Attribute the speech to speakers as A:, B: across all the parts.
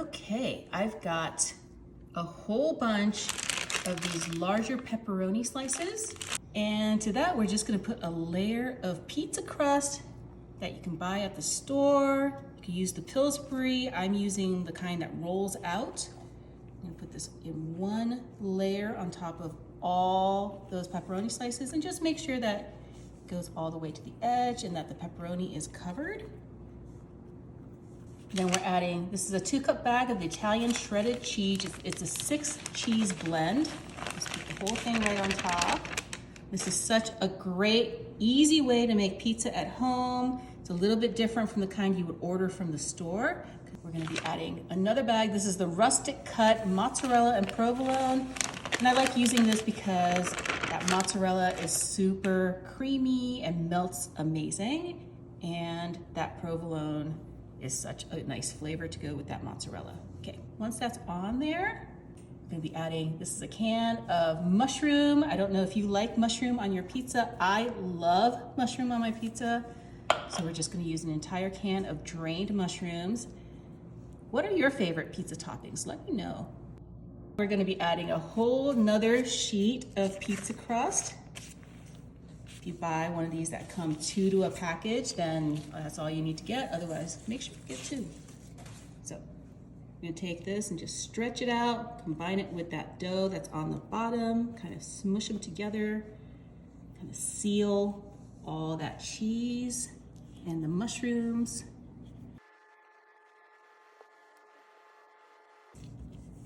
A: Okay, I've got a whole bunch of these larger pepperoni slices. And to that, we're just gonna put a layer of pizza crust that you can buy at the store. You can use the Pillsbury. I'm using the kind that rolls out. I'm gonna put this in one layer on top of all those pepperoni slices and just make sure that it goes all the way to the edge and that the pepperoni is covered. Then we're adding, this is a 2-cup bag of the Italian shredded cheese. It's a 6 cheese blend. Just put the whole thing right on top. This is such a great, easy way to make pizza at home. It's a little bit different from the kind you would order from the store. We're gonna be adding another bag. This is the rustic cut mozzarella and provolone. And I like using this because that mozzarella is super creamy and melts amazing. And that provolone is such a nice flavor to go with that mozzarella. Okay, once that's on there, I'm gonna be adding, this is a can of mushroom. I don't know if you like mushroom on your pizza. I love mushroom on my pizza. So we're just gonna use an entire can of drained mushrooms. What are your favorite pizza toppings? Let me know. We're gonna be adding a whole nother sheet of pizza crust. If you buy one of these that come 2 to a package, then that's all you need to get. Otherwise, make sure you get 2. So I'm gonna take this and just stretch it out, combine it with that dough that's on the bottom, kind of smush them together, kind of seal all that cheese and the mushrooms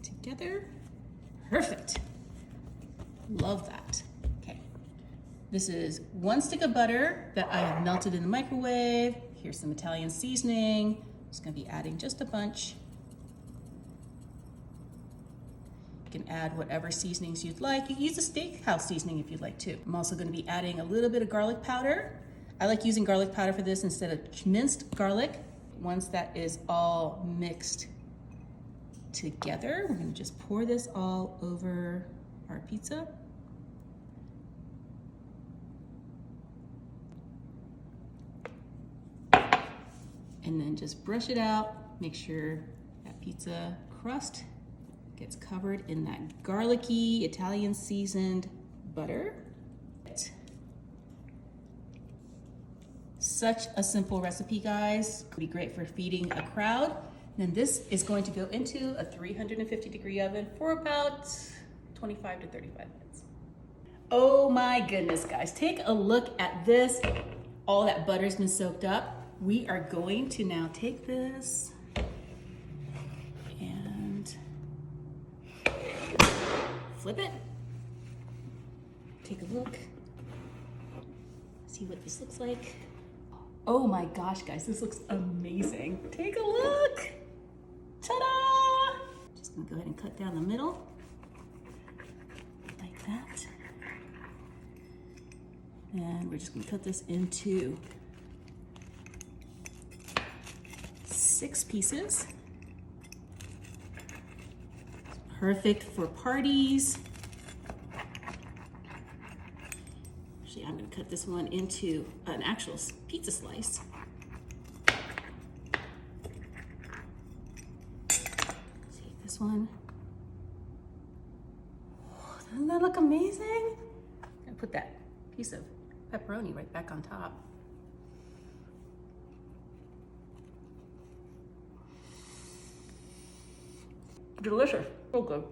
A: together. Perfect. Love that. Okay. This is 1 stick of butter that I have melted in the microwave. Here's some Italian seasoning. I'm just gonna be adding just a bunch. You can add whatever seasonings you'd like. You can use a steakhouse seasoning if you'd like to. I'm also gonna be adding a little bit of garlic powder. I like using garlic powder for this instead of minced garlic. Once that is all mixed together, we're gonna just pour this all over our pizza. And then just brush it out. Make sure that pizza crust gets covered in that garlicky, Italian seasoned butter. Such a simple recipe, guys. Could be great for feeding a crowd. And this is going to go into a 350-degree oven for about 25 to 35 minutes. Oh my goodness, guys. Take a look at this. All that butter's been soaked up. We are going to now take this and flip it. Take a look. See what this looks like. Oh my gosh, guys, this looks amazing. Take a look. Ta-da! Just gonna go ahead and cut down the middle, like that. And we're just gonna cut this into 6 pieces. Perfect for parties. Actually, I'm gonna cut this one into an actual pizza slice. See this one. Oh, doesn't that look amazing? I'm gonna put that piece of pepperoni right back on top. Delicious, so good.